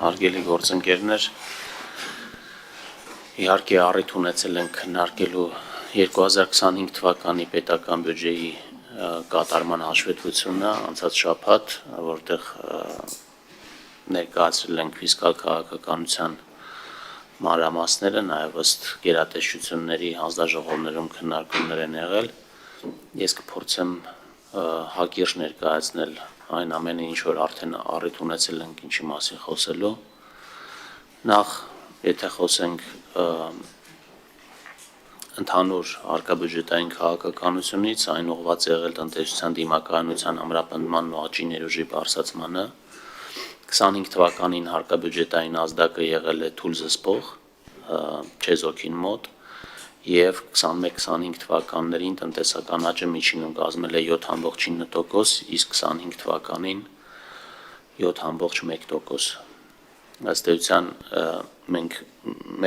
Հարգելի գործընկերներ, իհարկե առիթ ունեցել ենք քննարկելու 2025 թվականի պետական բյուջեի կատարման հաշվետվությունը անցած շաբաթ, որտեղ ներկայացրել ենք ֆիսկալ քաղաքականության մանրամասները, նաև ըստ գերատեսչությունների հանձնաժողովներում քննարկումներ են եղել։ Ես կփորձեմ հակիրճ ներկայացնել այն ամենը, ինչ որ արդեն առիթ ունեցել ենք ինչի մասին խոսելու։ Նախ, եթե խոսենք ընդհանուր հարկաբյուջետային քաղաքականությունից, այն ուղղված եղել տնտեսության դիմակայունության ամրապնդման ու աճի ներուժի բարձրացմանը, 25 թվականին հարկաբյուջետային ազդակը եղել է թույլ զսպող, չեզոքին մոտ, և 21-25 թվականներին տնտեսական աճը միջինում կազմել է 7,9%, իսկ 25 թվականին 7,1%։ Ըստ էության մենք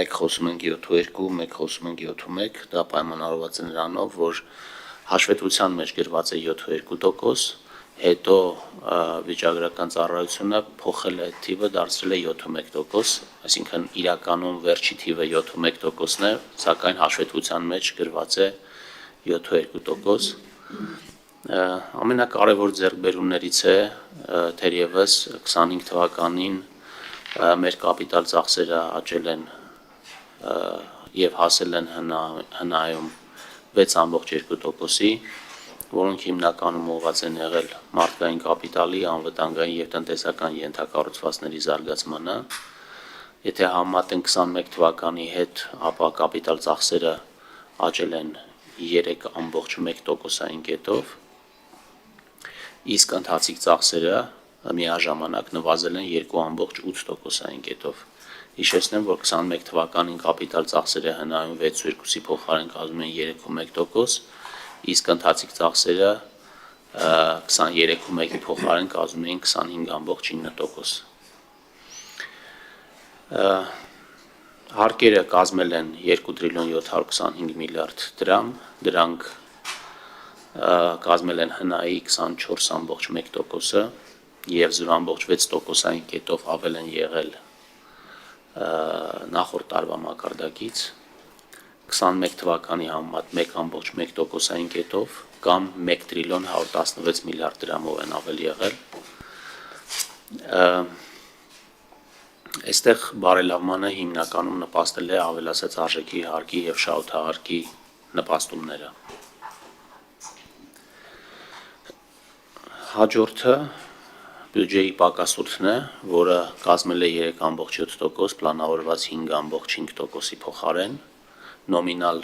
մեկ խոսում ենք 7,2, մեկ խոսում ենք 7,1, դա պայմանավորված է նրանով, որ հաշվետվության մեջ գրված է 7,2%, հետո վիճակագրական ծառայությունը փոխել է թիվը, դարձրել է 7,1%, այսինքն իրականում վերջի թիվը 7,1%-ն է, սակայն հաշվետվության մեջ գրված է 7,2%։ Ամենակարևոր ձեռքբերումներից է թերևս 25 թվականին մեր կապիտալ ծախսերը աճել են և հասել են հնայում 6,2%-ի, որոնք հիմնականում ուղղված են եղել մարդկային կապիտալի, անվտանգային և տնտեսական ենթակառուցվածքների զարգացմանը։ Եթե համեմատենք 21 թվականի հետ, ապա կապիտալ ծախսերը աճել են 3,1%-ային կետով, իսկ ընթացիկ ծախսերը միաժամանակ նվազել են 2,8%-ային կետով։ Հիշեցնեմ, որ 21 թվականին կապիտալ ծախսերը հնայում 6,2-ի փոխարեն կազմում են 3,1%, իսկ ընթացիկ ծախսերը 23,1-ի փոխարեն կազմում էին 25,9%։ Հարկերը կազմել են 2 տրիլիոն 725 միլիարդ դրամ, դրանք կազմել են հնայի 24,1%-ը և 0,6%-ային կետով ավել են եղել նախորդ տարվա մակարդակից, 21 թվականի համեմատ 1,1%-ային կետով կամ 1 տրիլիոն 116 միլիարդ դրամով են ավել եղել։ Այստեղ բարելավմանը հիմնականում նպաստել է ավելացած արժեքի հարկի և շահութահարկի նպաստումները։ Հաջորդը բյուջեի պակասուրդն է, որը կազմել է 3,7%, պլանավորված 5,5%-ի փոխարեն, նոմինալ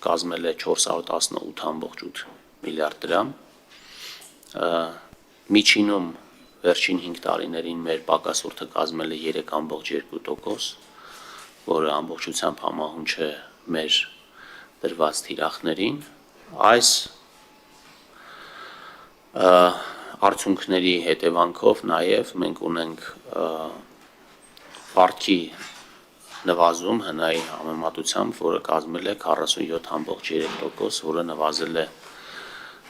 կազմել է 418,8 միլիարդ դրամ, միջինում վերջին 5 տարիներին մեր պակասուրդը կազմել է 3,2%, որը ամբողջությամբ համահունչ է մեր դրված թիրախներին։ Այս արդյունքների հետևանքով նաև մենք ունենք վարկի նվազում հնայի համեմատությամբ, որը կազմել է 47,3%, որը նվազել է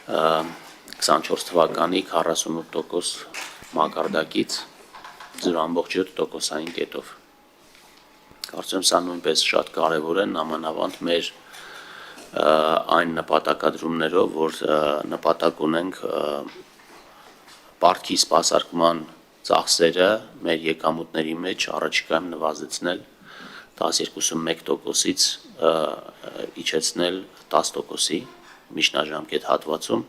24 թվականի 48% մակարդակից 0,7%-ային կետով։ Կարծում եմ սա նույնպես շատ կարևոր է, նամանավանդ մեր այն նպատակադրումներով, որ նպատակ ունենք վարկի սպասարկման ծախսերը մեր եկամուտների մեջ առաջիկայում նվազեցնել 12,1%-ից իջեցնել 10%-ի միջնաժամկետ հատվածում։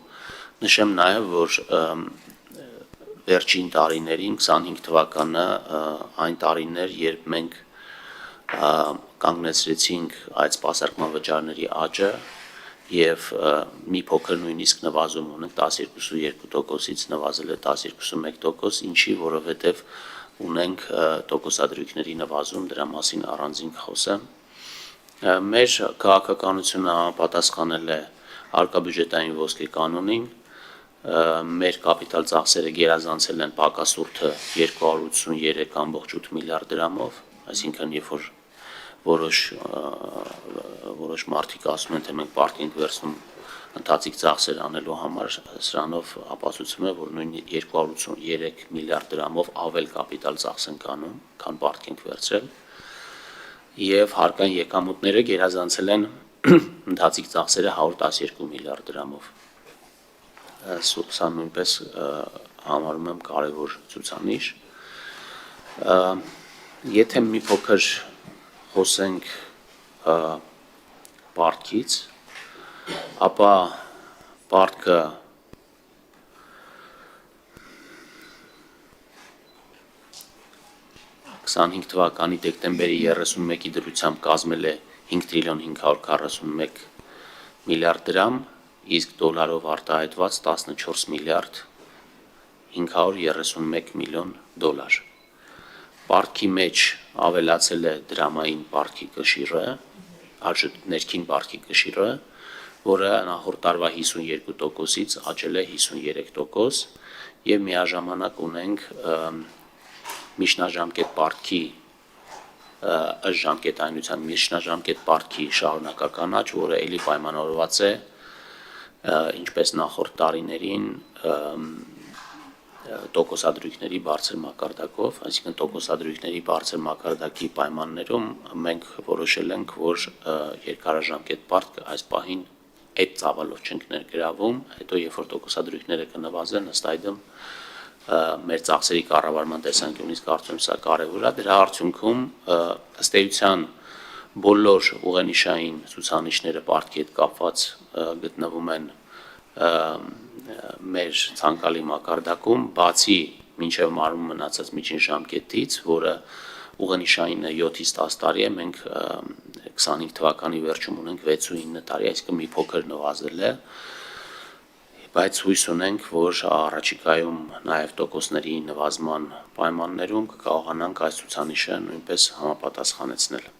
Նշեմ նաև, որ վերջին տարիներին 25 թվականը այն տարին էր, երբ մենք կանգնեցրեցինք այդ սպասարկման վճարների աճը և մի փոքր նույնիսկ նվազում ունենք 12,2%-ից նվազել է 12,1%, ինչի որովհետև ունենք տոկոսադրույքների նվազում, դրա մասին առանձին կխոսեմ։ Մեր քաղաքականությունը համապատասխանել է հարկաբյուջետային ոսկե կանոնին, մեր կապիտալ ծախսերը գերազանցել են պակասուրդը 283,8 միլիարդ դրամով, այսինքն երբ որ որոշ մարդիկ ասում են, թե մենք պարտք ենք վերցնում ընթացիկ ծախսեր անելու համար, սրանով ապացուցում է, որ նույն 283 միլիարդ դրամով ավել կապիտալ ծախս ենք անում, քան պարտք ենք վերցրել, եւ հարկային եկամուտները գերազանցել են ընթացիկ ծախսերը 112 միլիարդ դրամով։ Սա նույնպես համարում եմ կարևոր ցուցանիշ։ Եթե մի փոքր խոսենք պարտքից, ապա պարտքը 25 թվականի դեկտեմբերի 31-ի դրությամբ կազմել է 5 տրիլիոն 541 միլիարդ դրամ, իսկ դոլարով արտահայտված 14 միլիարդ 531 միլիոն դոլար։ Պարտքի մեջ ավելացել է դրամային պարտքի կշիռը, ներքին պարտքի կշիռը, որը նախորդ տարվա 52%-ից աճել է 53% եւ միաժամանակ ունենք միջնաժամկետ պարտքի ժամկետայնության միջնաժամկետ պարտքի շարունակական աճ, որը ելի պայմանավորված է ինչպես նախորդ տարիներին տոկոսադրույքների բարձր մակարդակով, այսինքն տոկոսադրույքների բարձր մակարդակի պայմաններում մենք որոշել ենք, որ երկարաժամկետ պարտքը այս պահին այդ ծավալով չենք ներգրավում, հետո երբ որ տոկոսադրույքները կնվազեն, ըստ այդմ մեր ծախսերի կառավարման տեսանկյունից կարծում եմ սա կարևոր է, դրա արդյունքում ըստ էության բոլոր ուղենիշային ցուցանիշները պարտքի հետ կապված գտնվում են մեր ցանկալի մակարդակում, բացի մինչև մարում մնացած միջին ժամկետից, որը ուղենիշային 7-ից 10 տարի է, մենք 25 թվականի վերջում ունենք 6-9 տարի, այսինքն մի փոքր նվազել է, բայց հույս ունենք, որ առաջիկայում նաև տոկոսների նվազման պայմաններում կկարողանանք այս ցուցանիշը նույնպես համապատասխանեցնել։